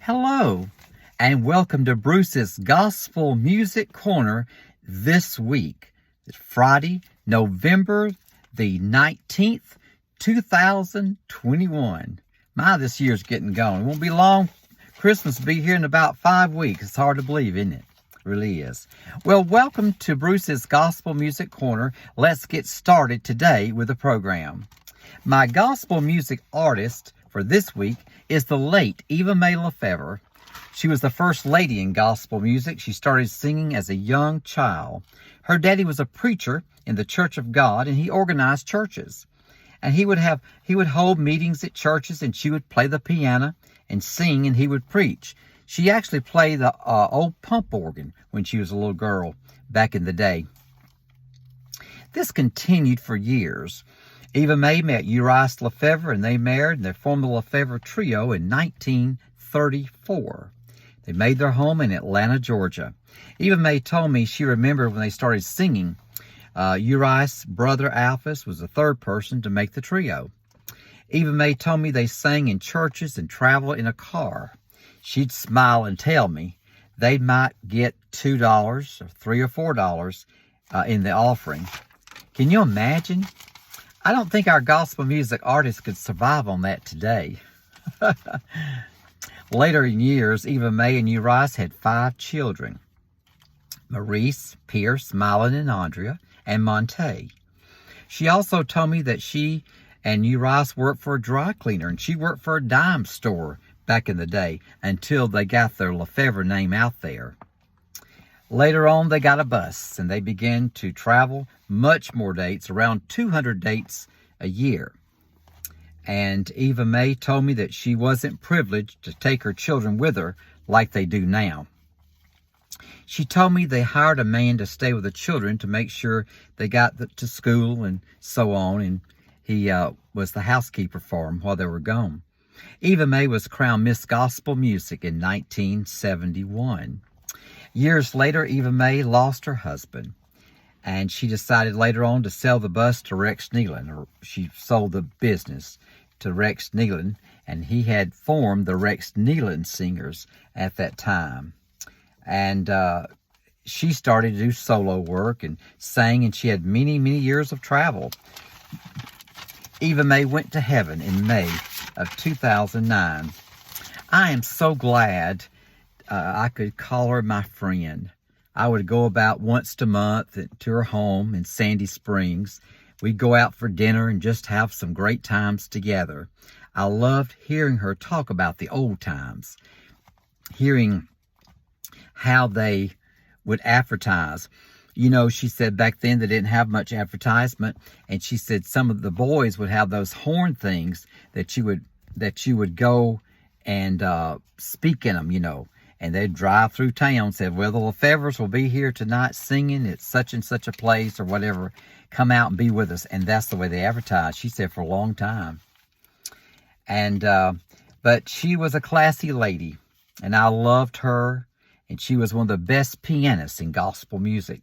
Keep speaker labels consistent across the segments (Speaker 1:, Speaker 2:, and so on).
Speaker 1: Hello, and welcome to Bruce's Gospel Music Corner this week. It's Friday, November the 19th, 2021. This year's getting going. It won't be long. Christmas will be here in about 5 weeks. It's hard to believe, isn't it? It really is. Well, welcome to Bruce's Gospel Music Corner. Let's get started today with the program. My gospel music artist for this week is the late Eva Mae LeFevre. She was the first lady in gospel music. She started singing as a young child. Her daddy was a preacher in the Church of God, and he organized churches. And he would hold meetings at churches, and she would play the piano and sing, and he would preach. She actually played the old pump organ when she was a little girl back in the day. This continued for years. Eva Mae met Urias LeFevre, and they married, and they formed the LeFevre Trio in 1934. They made their home in Atlanta, Georgia. Eva Mae told me she remembered when they started singing. Urias' brother Alphas was the third person to make the trio. Eva Mae told me they sang in churches and traveled in a car. She'd smile and tell me they might get $2 or $3 or $4 in the offering. Can you imagine? I don't think our gospel music artists could survive on that today. Later in years, Eva Mae and Urias had 5 children: Maurice, Pierce, Mylon, and Andrea, and Monte. She also told me that she and Urias worked for a dry cleaner, and she worked for a dime store back in the day until they got their LeFevre name out there. Later on, they got a bus, and they began to travel much more dates, around 200 dates a year. And Eva Mae told me that she wasn't privileged to take her children with her like they do now. She told me they hired a man to stay with the children to make sure they got to school and so on, and he was the housekeeper for them while they were gone. Eva Mae was crowned Miss Gospel Music in 1971. Years later, Eva Mae lost her husband, and she decided later on to sell the bus to Rex Nealon, or she sold the business to Rex Nealon, and he had formed the Rex Nealon Singers at that time. And she started to do solo work and sang, and she had many, many years of travel. Eva Mae went to heaven in May of 2009. I am so glad I could call her my friend. I would go about once a month to her home in Sandy Springs. We'd go out for dinner and just have some great times together. I loved hearing her talk about the old times, hearing how they would advertise. You know, she said back then they didn't have much advertisement, and she said some of the boys would have those horn things that you would go and speak in them, you know. And they'd drive through town, said, well, the LeFevres will be here tonight singing at such and such a place or whatever. Come out and be with us. And that's the way they advertised, she said, for a long time. And but she was a classy lady, and I loved her. And she was one of the best pianists in gospel music.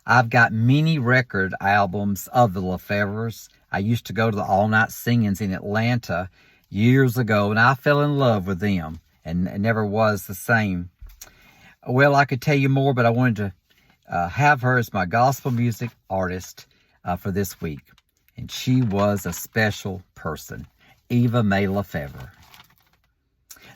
Speaker 1: I've got many record albums of the LeFevres. I used to go to the all-night singings in Atlanta years ago, and I fell in love with them. And it never was the same. Well, I could tell you more, but I wanted to have her as my gospel music artist for this week. And she was a special person, Eva Mae LeFevre.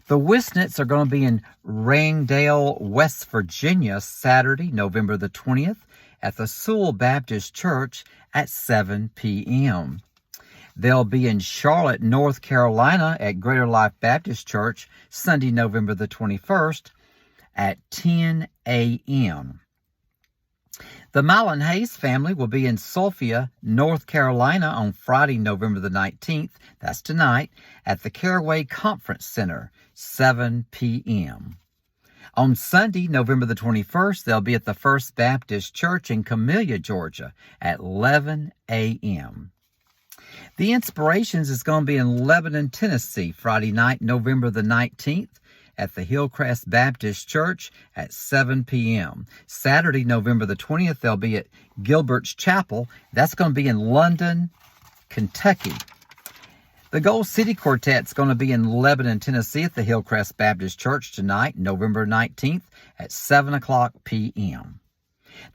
Speaker 1: The Wisnets are going to be in Randale, West Virginia, Saturday, November the 20th, at the Sewell Baptist Church at 7 p.m. They'll be in Charlotte, North Carolina at Greater Life Baptist Church Sunday, November the 21st at 10 a.m. The Mylon Hayes family will be in Sophia, North Carolina on Friday, November the 19th, that's tonight, at the Caraway Conference Center, 7 p.m. On Sunday, November the 21st, they'll be at the First Baptist Church in Camellia, Georgia at 11 a.m. The Inspirations is going to be in Lebanon, Tennessee, Friday night, November the 19th, at the Hillcrest Baptist Church at 7 p.m. Saturday, November the 20th, they'll be at Gilbert's Chapel. That's going to be in London, Kentucky. The Gold City Quartet's going to be in Lebanon, Tennessee at the Hillcrest Baptist Church tonight, November 19th at 7 o'clock p.m.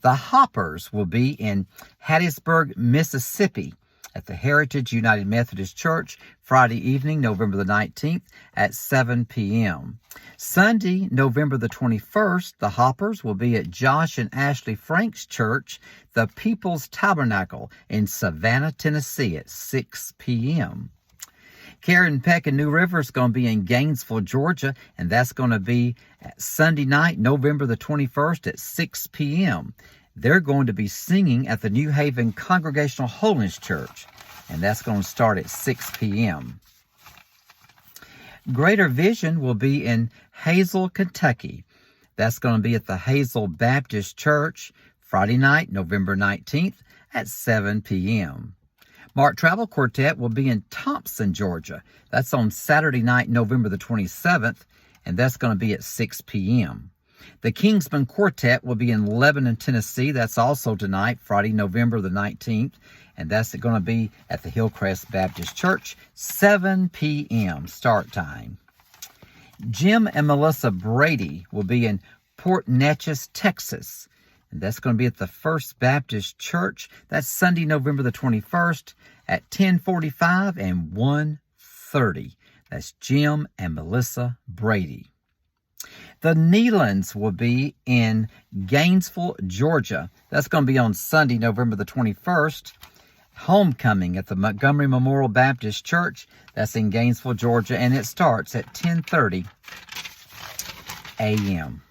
Speaker 1: The Hoppers will be in Hattiesburg, Mississippi at the Heritage United Methodist Church Friday evening, November the 19th at 7 p.m. Sunday, November the 21st, the Hoppers will be at Josh and Ashley Frank's church, the People's Tabernacle in Savannah, Tennessee at 6 p.m. Karen Peck and New River is going to be in Gainesville, Georgia, and that's going to be Sunday night, November the 21st at 6 p.m. They're going to be singing at the New Haven Congregational Holiness Church, and that's going to start at 6 p.m. Greater Vision will be in Hazel, Kentucky. That's going to be at the Hazel Baptist Church Friday night, November 19th at 7 p.m. Mark Travel Quartet will be in Thompson, Georgia. That's on Saturday night, November the 27th, and that's going to be at 6 p.m. The Kingsman Quartet will be in Lebanon, Tennessee. That's also tonight, Friday, November the 19th, and that's going to be at the Hillcrest Baptist Church, 7 p.m. start time. Jim and Melissa Brady will be in Port Neches, Texas, and that's going to be at the First Baptist Church. That's Sunday, November the 21st at 10:45 and 1:30. That's Jim and Melissa Brady. The Nealons will be in Gainesville, Georgia. That's going to be on Sunday, November the 21st. Homecoming at the Montgomery Memorial Baptist Church. That's in Gainesville, Georgia, and it starts at 10:30 a.m.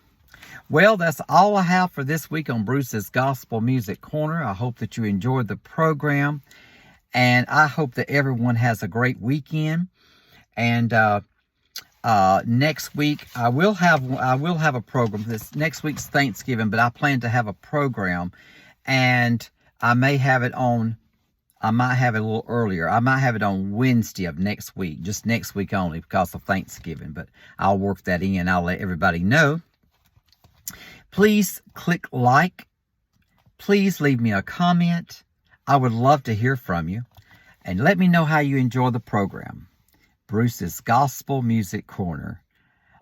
Speaker 1: Well, that's all I have for this week on Bruce's Gospel Music Corner. I hope that you enjoyed the program, and I hope that everyone has a great weekend. And next week I will have a program. This next week's Thanksgiving, but I plan to have a program, and I might have it a little earlier. I might have it on Wednesday of next week, just next week only because of Thanksgiving. But I'll work that in. I'll let everybody know. Please click like. Please leave me a comment. I would love to hear from you. And let me know how you enjoy the program. Bruce's Gospel Music Corner.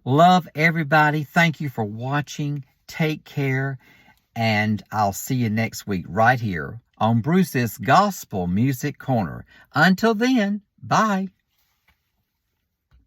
Speaker 1: Love everybody. Thank you for watching. Take care. And I'll see you next week right here on Bruce's Gospel Music Corner. Until then, bye.